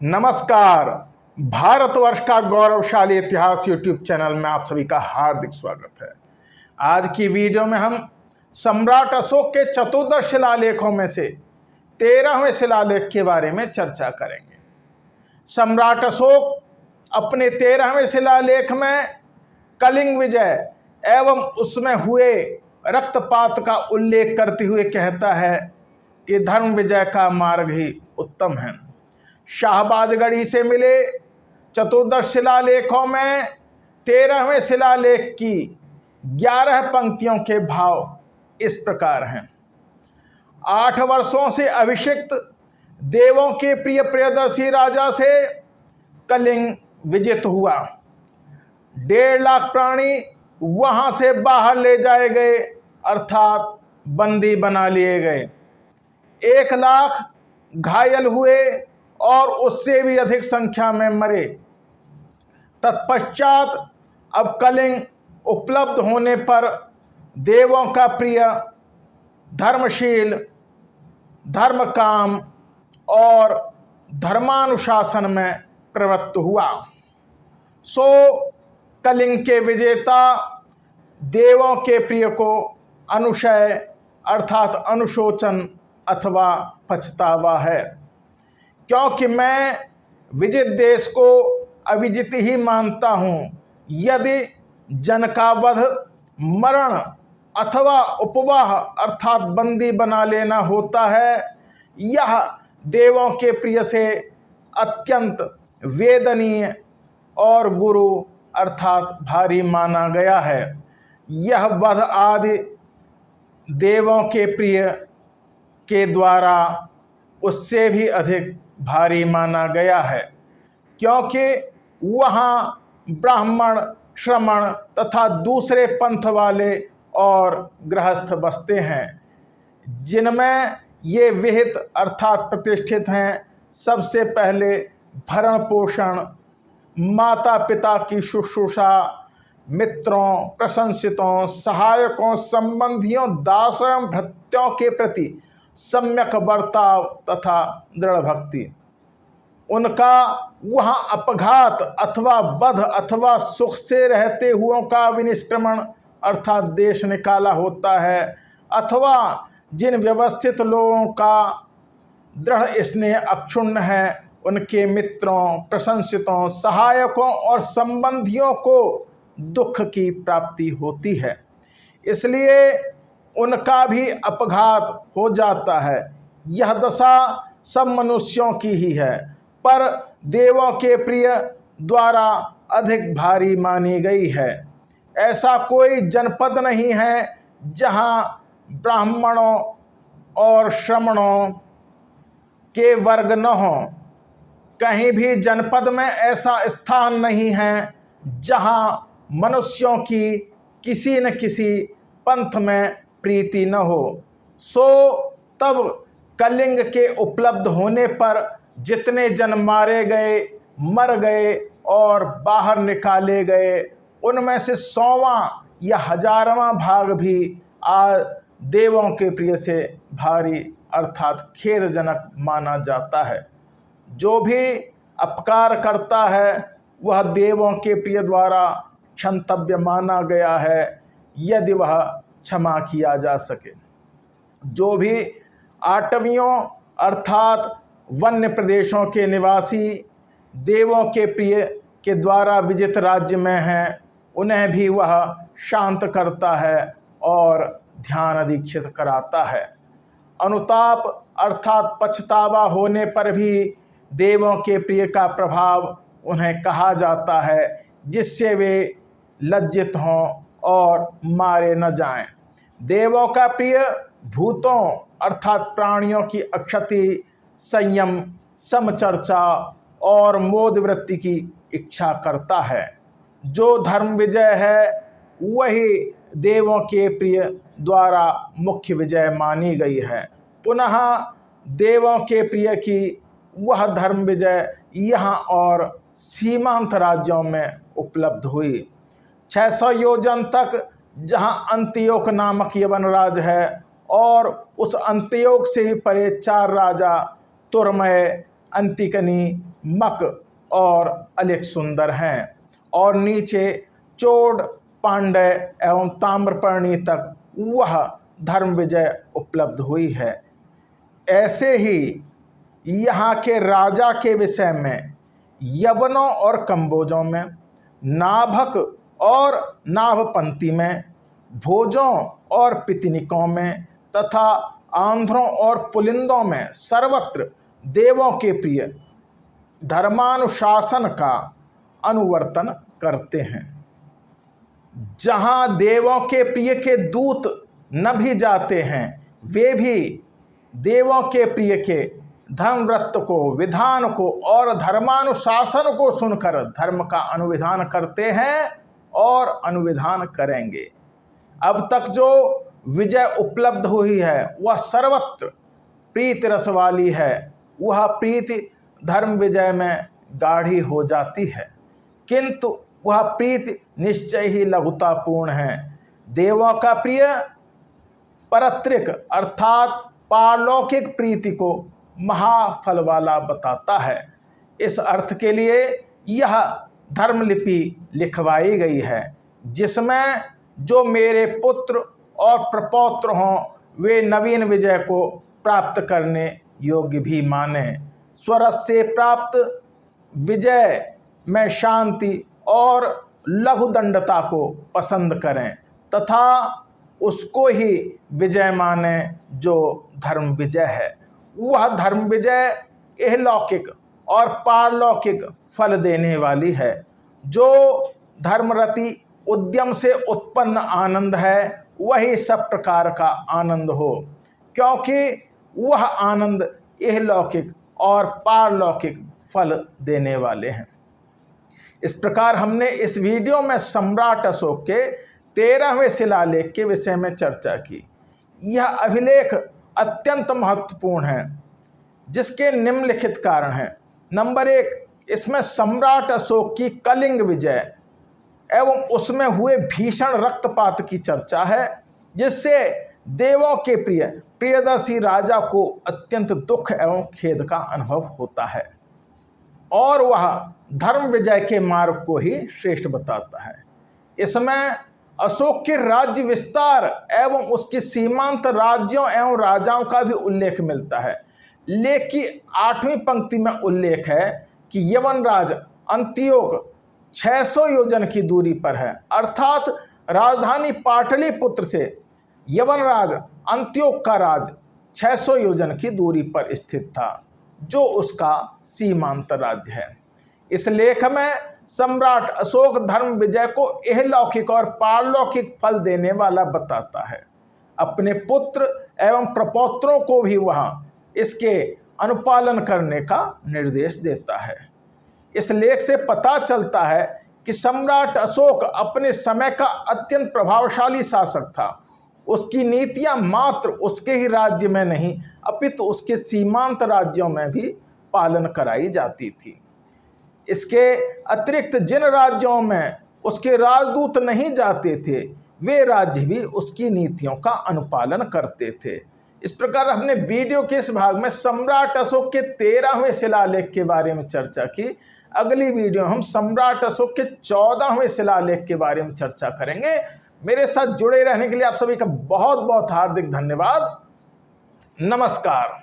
नमस्कार। भारतवर्ष का गौरवशाली इतिहास यूट्यूब चैनल में आप सभी का हार्दिक स्वागत है। आज की वीडियो में हम सम्राट अशोक के चतुर्दश शिलालेखों में से 13वें शिलालेख के बारे में चर्चा करेंगे। सम्राट अशोक अपने 13वें शिलालेख में कलिंग विजय एवं उसमें हुए रक्तपात का उल्लेख करते हुए कहता है कि धर्म विजय का मार्ग ही उत्तम है। शाहबाजगढ़ी से मिले चतुर्दश शिलालेखों में 13वें शिलालेख की 11 पंक्तियों के भाव इस प्रकार हैं। 8 वर्षों से अभिषिक्त देवों के प्रिय प्रियदर्शी राजा से कलिंग विजित हुआ। 1.5 लाख प्राणी वहां से बाहर ले जाए गए अर्थात बंदी बना लिए गए। 1 लाख घायल हुए और उससे भी अधिक संख्या में मरे। तत्पश्चात अब कलिंग उपलब्ध होने पर देवों का प्रिय धर्मशील धर्मकाम और धर्मानुशासन में प्रवृत्त हुआ। सो कलिंग के विजेता देवों के प्रिय को अनुशय अर्थात अनुशोचन अथवा पछतावा है, क्योंकि मैं विजित देश को अविजित ही मानता हूँ। यदि जन का वध, मरण अथवा उपवाह अर्थात बंदी बना लेना होता है, यह देवों के प्रिय से अत्यंत वेदनीय और गुरु अर्थात भारी माना गया है। यह वध आदि देवों के प्रिय के द्वारा उससे भी अधिक भारी माना गया है, क्योंकि वहाँ ब्राह्मण, श्रमण तथा दूसरे पंथ वाले और गृहस्थ बसते हैं, जिनमें ये विहित अर्थात प्रतिष्ठित हैं। सबसे पहले भरण पोषण, माता पिता की शुश्रूषा, मित्रों, प्रशंसितों, सहायकों, संबंधियों, दासों एवं भृत्यों के प्रति सम्यक बर्ताव तथा दृढ़ भक्ति। उनका वहाँ अपघात अथवा वध अथवा सुख से रहते हुओं का विनिष्क्रमण अर्थात देश निकाला होता है, अथवा जिन व्यवस्थित लोगों का दृढ़ स्नेह अक्षुण्ण है, उनके मित्रों, प्रशंसितों, सहायकों और संबंधियों को दुख की प्राप्ति होती है, इसलिए उनका भी अपघात हो जाता है। यह दशा सब मनुष्यों की ही है, पर देवों के प्रिय द्वारा अधिक भारी मानी गई है। ऐसा कोई जनपद नहीं है जहां ब्राह्मणों और श्रमणों के वर्ग न हो। कहीं भी जनपद में ऐसा स्थान नहीं है जहां मनुष्यों की किसी न किसी पंथ में प्रीति न हो। सो तब कलिंग के उपलब्ध होने पर जितने जन मारे गए, मर गए और बाहर निकाले गए, उनमें से 100वां या 1000वां भाग भी देवों के प्रिय से भारी अर्थात खेदजनक माना जाता है। जो भी अपकार करता है वह देवों के प्रिय द्वारा क्षंतव्य माना गया है, यदि वह क्षमा किया जा सके। जो भी आटवियों अर्थात वन्य प्रदेशों के निवासी देवों के प्रिय के द्वारा विजित राज्य में हैं, उन्हें भी वह शांत करता है और ध्यान दीक्षित कराता है। अनुताप अर्थात पछतावा होने पर भी देवों के प्रिय का प्रभाव उन्हें कहा जाता है, जिससे वे लज्जित हों और मारे न जाएं। देवों का प्रिय भूतों अर्थात प्राणियों की अक्षति, संयम, समचर्चा और मोद वृत्ति की इच्छा करता है। जो धर्म विजय है वही देवों के प्रिय द्वारा मुख्य विजय मानी गई है। पुनः देवों के प्रिय की वह धर्म विजय यहाँ और सीमांत राज्यों में उपलब्ध हुई। 600 योजन तक जहाँ अंत्योक नामक यवन राज है और उस अंत्योक से ही परे 4 राजा तुरमय, अंतिकनी, मक और अलिक सुंदर हैं, और नीचे चोड़, पांड्य एवं ताम्रपर्णी तक वह धर्म विजय उपलब्ध हुई है। ऐसे ही यहाँ के राजा के विषय में यवनों और कंबोजों में, नाभक और नाभपंथी में, भोजों और पितनिकों में तथा आंध्रों और पुलिंदों में सर्वत्र देवों के प्रिय धर्मानुशासन का अनुवर्तन करते हैं। जहाँ देवों के प्रिय के दूत न भी जाते हैं, वे भी देवों के प्रिय के धर्मव्रत को, विधान को और धर्मानुशासन को सुनकर धर्म का अनुविधान करते हैं और अनुविधान करेंगे। अब तक जो विजय उपलब्ध हुई है वह सर्वत्र प्रीति रस वाली है। वह प्रीति धर्म विजय में गाढ़ी हो जाती है, किंतु वह प्रीति निश्चय ही लघुतापूर्ण है। देवों का प्रिय परत्रिक अर्थात पारलौकिक प्रीति को महाफल वाला बताता है। इस अर्थ के लिए यह धर्मलिपि लिखवाई गई है, जिसमें जो मेरे पुत्र और प्रपौत्र हों वे नवीन विजय को प्राप्त करने योग्य भी माने। स्वरस से प्राप्त विजय में शांति और लघुदंडता को पसंद करें तथा उसको ही विजय माने जो धर्म विजय है। वह धर्म विजय इहलौकिक और पारलौकिक फल देने वाली है। जो धर्मरति उद्यम से उत्पन्न आनंद है वही सब प्रकार का आनंद हो, क्योंकि वह आनंद इहलौकिक और पारलौकिक फल देने वाले हैं। इस प्रकार हमने इस वीडियो में सम्राट अशोक के 13वें शिलालेख के विषय में चर्चा की। यह अभिलेख अत्यंत महत्वपूर्ण है, जिसके निम्नलिखित कारण हैं। नंबर 1, इसमें सम्राट अशोक की कलिंग विजय एवं उसमें हुए भीषण रक्तपात की चर्चा है, जिससे देवों के प्रिय प्रियदर्शी राजा को अत्यंत दुख एवं खेद का अनुभव होता है और वह धर्म विजय के मार्ग को ही श्रेष्ठ बताता है। इसमें अशोक के राज्य विस्तार एवं उसके सीमांत राज्यों एवं राजाओं का भी उल्लेख मिलता है। लेख की 8वीं पंक्ति में उल्लेख है कि यवनराज अंत्योक 600 योजन की दूरी पर है, अर्थात राजधानी पाटलिपुत्र से यवनराज अंत्योक का राज 600 योजन की दूरी पर स्थित था, जो उसका सीमांत राज्य है। इस लेख में सम्राट अशोक धर्म विजय को इहलौकिक और पारलौकिक फल देने वाला बताता है। अपने पुत्र एवं प्रपौत्रों को भी वह इसके अनुपालन करने का निर्देश देता है। इस लेख से पता चलता है कि सम्राट अशोक अपने समय का अत्यंत प्रभावशाली शासक था। उसकी नीतियां मात्र उसके ही राज्य में नहीं अपितु उसके सीमांत राज्यों में भी पालन कराई जाती थी। इसके अतिरिक्त जिन राज्यों में उसके राजदूत नहीं जाते थे, वे राज्य भी उसकी नीतियों का अनुपालन करते थे। इस प्रकार हमने वीडियो के इस भाग में सम्राट अशोक के 13वें शिलालेख के बारे में चर्चा की। अगली वीडियो हम सम्राट अशोक के 14वें शिलालेख के बारे में चर्चा करेंगे। मेरे साथ जुड़े रहने के लिए आप सभी का बहुत बहुत हार्दिक धन्यवाद। नमस्कार।